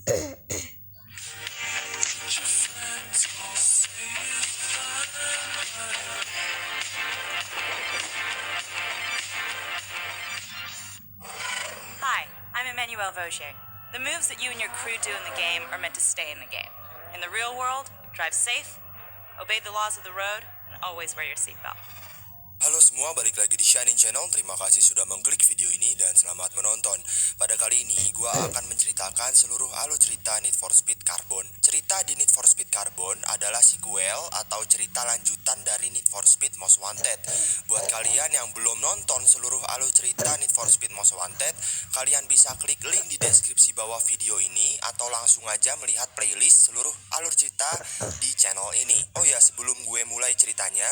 Hi, I'm Emmanuel Vaugier. The moves that you and your crew do in the game are meant to stay in the game. In the real world, drive safe, obey the laws of the road, and always wear your seatbelt. Halo semua, balik lagi di Shining Channel. Terima kasih sudah mengklik video ini dan selamat menonton. Pada kali ini, gue akan menceritakan seluruh alur cerita Need for Speed Carbon. Cerita di Need for Speed Carbon adalah sequel atau cerita lanjutan dari Need for Speed Most Wanted. Buat kalian yang belum nonton seluruh alur cerita Need for Speed Most Wanted, kalian bisa klik link di deskripsi bawah video ini atau langsung aja melihat playlist seluruh alur cerita di channel ini. Oh ya, sebelum gue mulai ceritanya,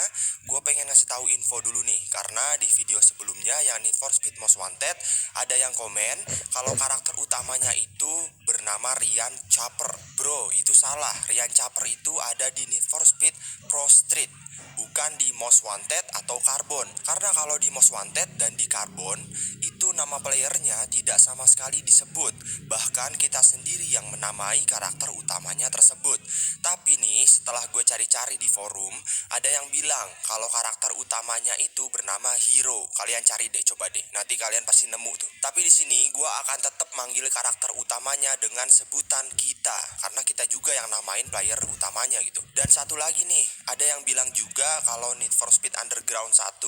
gue pengen ngasih tahu info dulu nih, karena di video sebelumnya yang Need for Speed Most Wanted ada yang komen kalau karakter utamanya itu bernama Ryan Chopper. Bro, itu salah. Ryan Chopper itu ada di Need for Speed Pro Street, bukan di Most Wanted atau Carbon. Karena kalau di Most Wanted dan di Carbon itu nama playernya tidak sama sekali disebut. Bahkan kita sendiri yang menamai karakter utamanya tersebut. Tapi nih, setelah gue cari-cari di forum, ada yang bilang kalau karakter utamanya itu bernama Hero. Kalian cari deh, coba deh. Nanti kalian pasti nemu tuh. Tapi di sini gue akan tetap manggil karakter utamanya dengan sebutan kita, karena kita juga yang namain player utamanya gitu. Dan satu lagi nih, ada yang bilang juga kalau Need for Speed Underground 1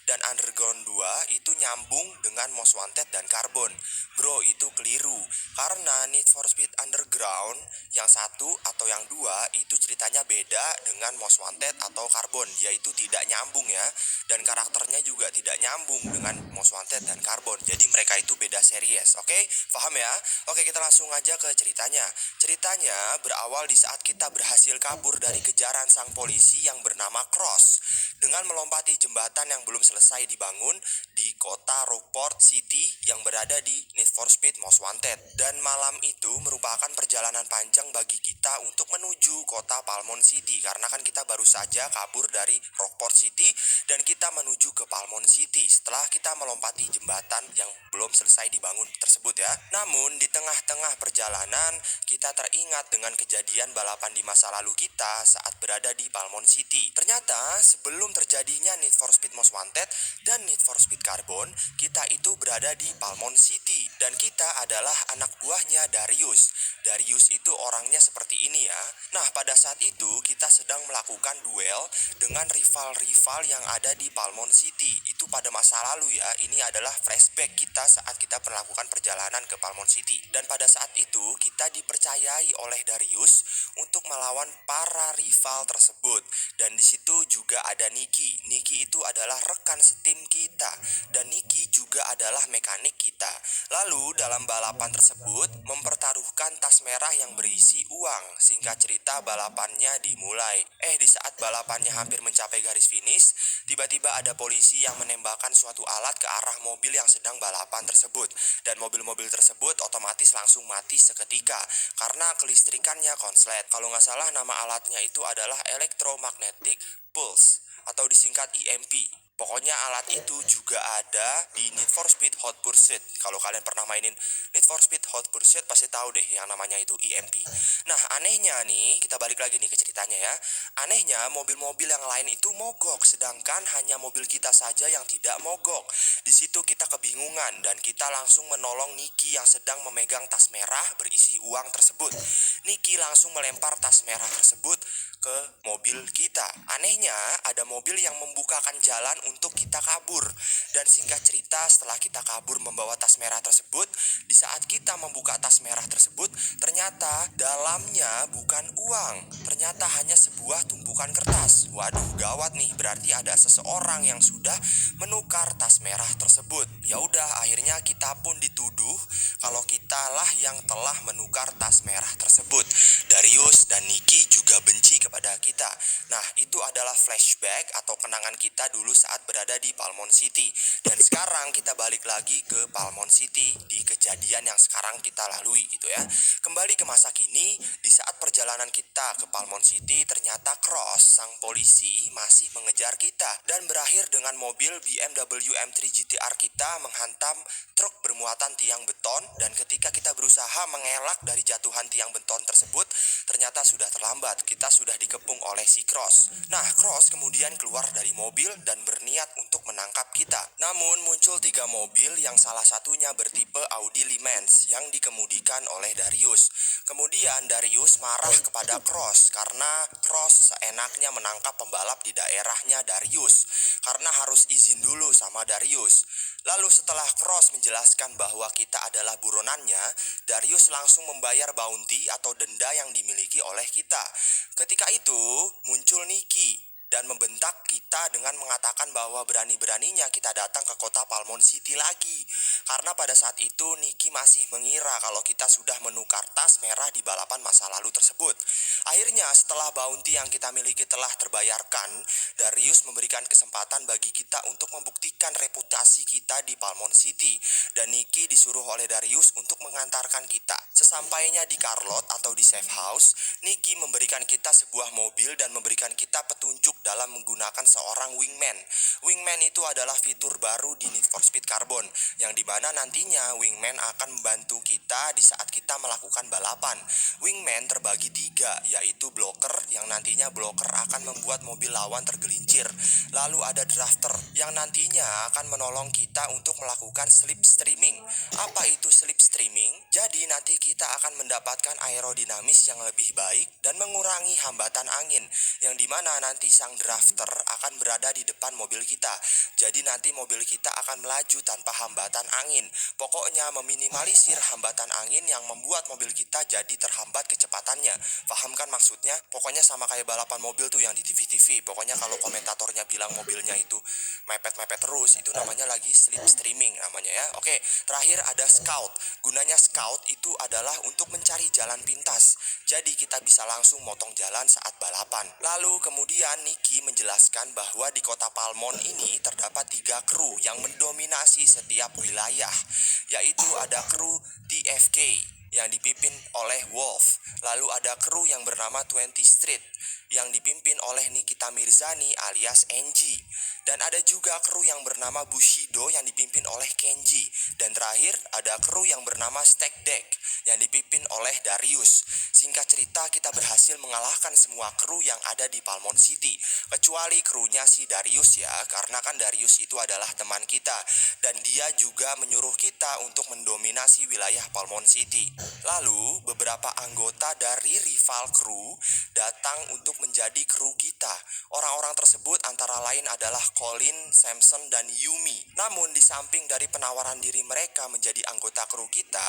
dan Underground 2 itu nyambung dengan Most Wanted dan Carbon. Bro, itu keliru. Karena Need for Speed Underground yang 1 atau yang 2 itu ceritanya beda dengan Most Wanted atau Carbon. Dia itu tidak nyambung ya. Dan karakternya juga tidak nyambung dengan Most Wanted dan Carbon. Jadi mereka itu beda series. Oke? Paham ya? Oke, kita langsung aja ke ceritanya. Ceritanya berawal di saat kita berhasil kabur dari kejaran sang polisi yang bernama Cross dengan melompati jembatan yang belum selesai dibangun di kota Rockport City yang berada di Need for Speed Most Wanted. Dan malam itu merupakan perjalanan panjang bagi kita untuk menuju kota Palmon City, karena kan kita baru saja kabur dari Rockport City dan kita menuju ke Palmon City setelah kita melompati jembatan yang belum selesai dibangun tersebut ya. Namun di tengah-tengah perjalanan kita teringat dengan kejadian balapan di masa lalu kita saat berada di Palmon City. Ternyata sebelum terjadinya Need for Speed Most Wanted dan Need for Speed Carbon, kita itu berada di Palmon City dan kita adalah anak buahnya Darius. Darius itu orangnya seperti ini ya. Nah, pada saat itu kita sedang melakukan duel dengan rival-rival yang ada di Palmon City. Itu pada masa lalu ya. Ini adalah flashback kita saat kita melakukan perjalanan ke Palmon City. Dan pada saat itu kita dipercayai oleh Darius untuk melawan para rival tersebut. Dan di situ juga ada Nikki. Nikki itu adalah rekan setim kita dan Nikki juga adalah mekanik kita. Lalu dalam balapan tersebut mempertaruhkan tas merah yang berisi uang. Singkat cerita, balapannya dimulai. Di saat balapannya hampir mencapai garis finish, tiba-tiba ada polisi yang menembakkan suatu alat ke arah mobil yang sedang balapan tersebut. Dan mobil-mobil tersebut otomatis langsung mati seketika karena kelistrikannya konslet. Kalau nggak salah nama alatnya itu adalah Electromagnetic Pulse atau disingkat EMP. Pokoknya alat itu juga ada di Need for Speed Hot Pursuit. Kalau kalian pernah mainin Need for Speed Hot Pursuit pasti tahu deh yang namanya itu EMP. Nah, anehnya nih, kita balik lagi nih ke ceritanya ya. Anehnya mobil-mobil yang lain itu mogok, sedangkan hanya mobil kita saja yang tidak mogok. Di situ kita kebingungan dan kita langsung menolong Nikki yang sedang memegang tas merah berisi uang tersebut. Nikki langsung melempar tas merah tersebut ke mobil kita. Anehnya ada mobil yang membukakan jalan untuk kita kabur. Dan singkat cerita, setelah kita kabur membawa tas merah tersebut, di saat kita membuka tas merah tersebut, ternyata dalamnya bukan uang, ternyata hanya sebuah tumpukan kertas. Waduh, gawat nih, berarti ada seseorang yang sudah menukar tas merah tersebut. Ya udah, akhirnya kita pun dituduh kalau kitalah yang telah menukar tas merah tersebut. Darius dan Nikki juga benci kepada kita. Nah, itu adalah flashback atau kenangan kita dulu saat berada di Palmon City. Dan sekarang kita balik lagi ke Palmon City di kejadian yang sekarang kita lalui gitu ya. Kembali ke masa kini, di saat perjalanan kita ke Palmon City, ternyata Cross, sang polisi, masih mengejar kita dan berakhir dengan mobil BMW M3 GTR kita menghantam truk bermuatan tiang beton. Dan ketika kita berusaha mengelak dari jatuhan tiang beton tersebut, ternyata sudah terlambat. Kita sudah dikepung oleh si Cross. Nah, Cross kemudian keluar dari mobil dan berniat untuk menangkap kita. Namun muncul 3 mobil yang salah satunya bertipe Audi Le-Mans yang dikemudikan oleh Darius. Kemudian Darius marah kepada Cross karena Cross seenaknya menangkap pembalap di daerahnya Darius karena harus izin dulu sama Darius. Lalu setelah Cross menjelaskan bahwa kita adalah buronannya, Darius langsung membayar bounty atau denda yang dimiliki oleh kita. Ketika itu muncul Nicky dan membentak kita dengan mengatakan bahwa berani-beraninya kita datang ke kota Palmon City lagi. Karena pada saat itu Nicky masih mengira kalau kita sudah menukar tas merah di balapan masa lalu tersebut. Akhirnya setelah bounty yang kita miliki telah terbayarkan, Darius memberikan kesempatan bagi kita untuk membuktikan reputasi kita di Palmon City. Dan Nicky disuruh oleh Darius untuk mengantarkan kita. Sesampainya di Carlot atau di safe house, Nicky memberikan kita sebuah mobil dan memberikan kita petunjuk dalam menggunakan seorang wingman. Wingman itu adalah fitur baru di Need for Speed Carbon, yang dimana nantinya wingman akan membantu kita di saat kita melakukan balapan. Wingman terbagi 3, yaitu blocker, yang nantinya blocker akan membuat mobil lawan tergelincir. Lalu ada drafter, yang nantinya akan menolong kita untuk melakukan slipstreaming. Apa itu slipstreaming? Jadi nanti kita akan mendapatkan aerodinamis yang lebih baik dan mengurangi hambatan angin, yang dimana nanti sang drafter akan berada di depan mobil kita. Jadi nanti mobil kita akan melaju tanpa hambatan angin. Pokoknya meminimalisir hambatan angin yang membuat mobil kita jadi terhambat kecepatannya. Paham kan maksudnya? Pokoknya sama kayak balapan mobil tuh yang di TV-TV. Pokoknya kalau komentatornya bilang mobilnya itu mepet-mepet terus, itu namanya lagi slipstreaming namanya ya. Oke, terakhir ada scout. Gunanya scout itu adalah untuk mencari jalan pintas. Jadi kita bisa langsung motong jalan saat balapan. Lalu kemudian Nicky menjelaskan bahwa di kota Palmon ini terdapat 3 kru yang mendominasi setiap wilayah, yaitu ada kru TFK yang dipimpin oleh Wolf. Lalu ada kru yang bernama 20 Street yang dipimpin oleh Nikita Mirzani alias NG. Dan ada juga kru yang bernama Bushido yang dipimpin oleh Kenji. Dan terakhir ada kru yang bernama Stack Deck yang dipimpin oleh Darius. Singkat cerita, kita berhasil mengalahkan semua kru yang ada di Palmon City, kecuali krunya si Darius ya, karena kan Darius itu adalah teman kita dan dia juga menyuruh kita untuk mendominasi wilayah Palmon City. Lalu beberapa anggota dari rival kru datang untuk menjadi kru kita. Orang-orang tersebut antara lain adalah Colin, Samson, dan Yumi. Namun di samping dari penawaran diri mereka menjadi anggota kru kita,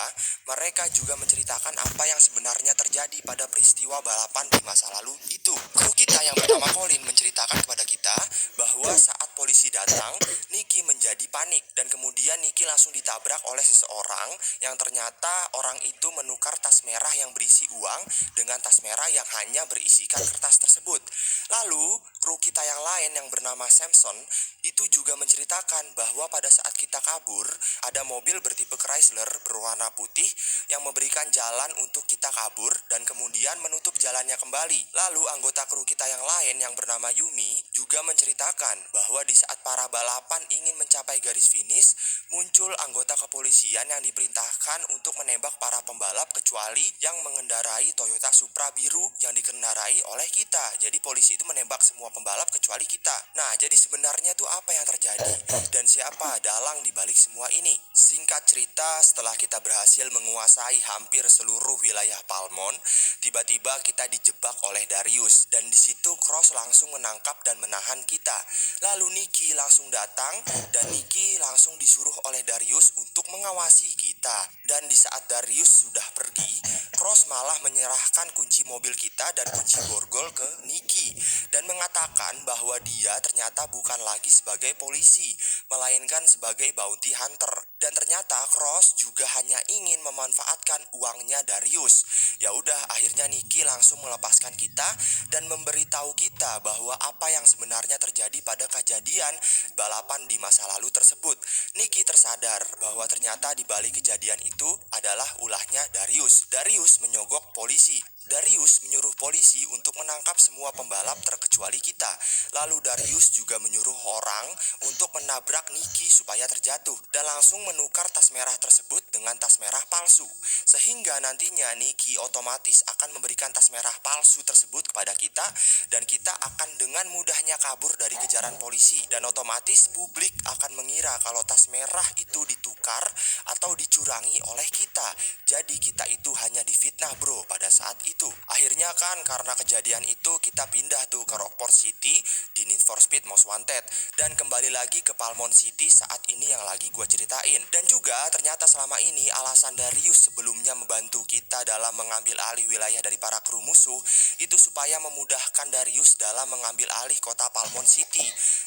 mereka juga menceritakan apa yang sebenarnya terjadi pada peristiwa balapan di masa lalu itu. Kru kita yang bernama Colin menceritakan kepada kita bahwa saat polisi datang, Nicky menjadi panik dan kemudian Nicky langsung ditabrak oleh seseorang yang ternyata orang itu menukar tas merah yang berisi uang dengan tas merah yang hanya berisikan kertas tersebut. Lalu kru kita yang lain yang bernama Samson itu juga menceritakan bahwa pada saat kita kabur, ada mobil bertipe Chrysler berwarna putih yang memberikan jalan untuk kita kabur dan kemudian menutup jalannya kembali. Lalu anggota kru kita yang lain yang bernama Yumi juga menceritakan bahwa di saat para balapan ingin mencapai garis finish, muncul anggota kepolisian yang diperintahkan untuk menembak para pembalap kecuali yang mengendarai Toyota Supra biru yang dikendarai oleh kita. Jadi polisi itu menembak semua pembalap kecuali kita. Nah, jadi sebenarnya tuh apa yang terjadi dan siapa dalang di balik semua ini? Singkat cerita, setelah kita berhasil menguasai hampir seluruh wilayah Palmon, tiba-tiba kita dijebak oleh Darius dan di situ Cross langsung menangkap dan menahan kita. Lalu Nicky langsung datang dan Nicky langsung disuruh oleh Darius untuk mengawasi kita. Dan di saat Darius sudah pergi, Cross malah menyerahkan kunci mobil kita dan kunci borgol ke Nicky dan mengatakan bahwa dia ternyata bukan lagi sebagai polisi, melainkan sebagai bounty hunter. Dan ternyata Cross juga hanya ingin memanfaatkan uangnya Darius. Ya udah, akhirnya Nicky langsung melepaskan kita dan memberitahu kita bahwa apa yang sebenarnya terjadi pada kejadian balapan di masa lalu tersebut. Nicky tersadar bahwa ternyata di balik kejadian itu adalah ulahnya Darius. Darius menyogok polisi. Darius menyuruh polisi untuk menangkap semua pembalap terkecuali kita. Lalu Darius juga menyuruh orang untuk menabrak Nicky supaya terjatuh dan langsung menukar tas merah tersebut dengan tas merah palsu. Sehingga nantinya Nicky otomatis akan memberikan tas merah palsu tersebut kepada kita dan kita akan dengan mudahnya kabur dari kejaran polisi. Dan otomatis publik akan mengira kalau tas merah itu ditukar atau dicurangi oleh kita. Jadi kita itu hanya difitnah bro pada saat itu. Akhirnya kan karena kejadian itu kita pindah tuh ke Rockport City di Need for Speed Most Wanted. Dan kembali lagi ke Palmont City saat ini yang lagi gue ceritain. Dan juga ternyata selama ini alasan Darius sebelumnya membantu kita dalam mengambil alih wilayah dari para kru musuh itu supaya memudahkan Darius dalam mengambil alih kota Palmont City.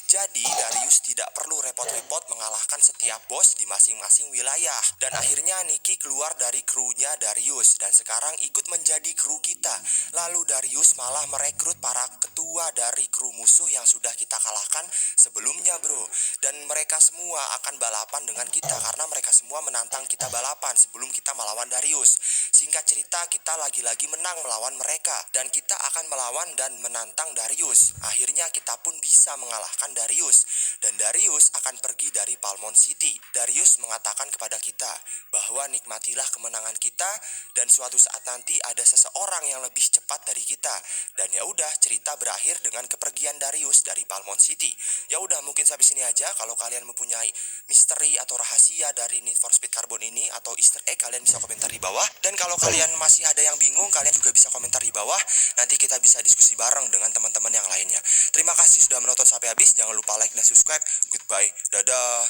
Jadi Darius tidak perlu repot-repot mengalahkan setiap bos di masing-masing wilayah. Dan akhirnya Nicky keluar dari krunya Darius dan sekarang ikut menjadi kru kita. Lalu Darius malah merekrut para ketua dari kru musuh yang sudah kita kalahkan sebelumnya bro. Dan mereka semua akan balapan dengan kita karena mereka semua menantang kita balapan sebelum kita melawan Darius. Singkat cerita kita lagi-lagi menang melawan mereka dan kita akan melawan dan menantang Darius. Akhirnya kita pun bisa mengalahkan Darius dan Darius akan pergi dari Palmont City. Darius mengatakan kepada kita bahwa nikmatilah kemenangan kita dan suatu saat nanti ada seseorang yang lebih cepat dari kita. Dan ya udah, cerita berakhir dengan kepergian Darius dari Palmont City. Ya udah, mungkin sampai sini aja. Kalau kalian mempunyai misteri atau rahasia dari Need for Speed Carbon ini atau Easter egg, kalian bisa komentar di bawah. Dan kalau kalian masih ada yang bingung, kalian juga bisa komentar di bawah. Nanti kita bisa diskusi bareng dengan teman-teman yang lainnya. Terima kasih sudah menonton sampai habis. Jangan lupa like dan subscribe. Goodbye. Dadah.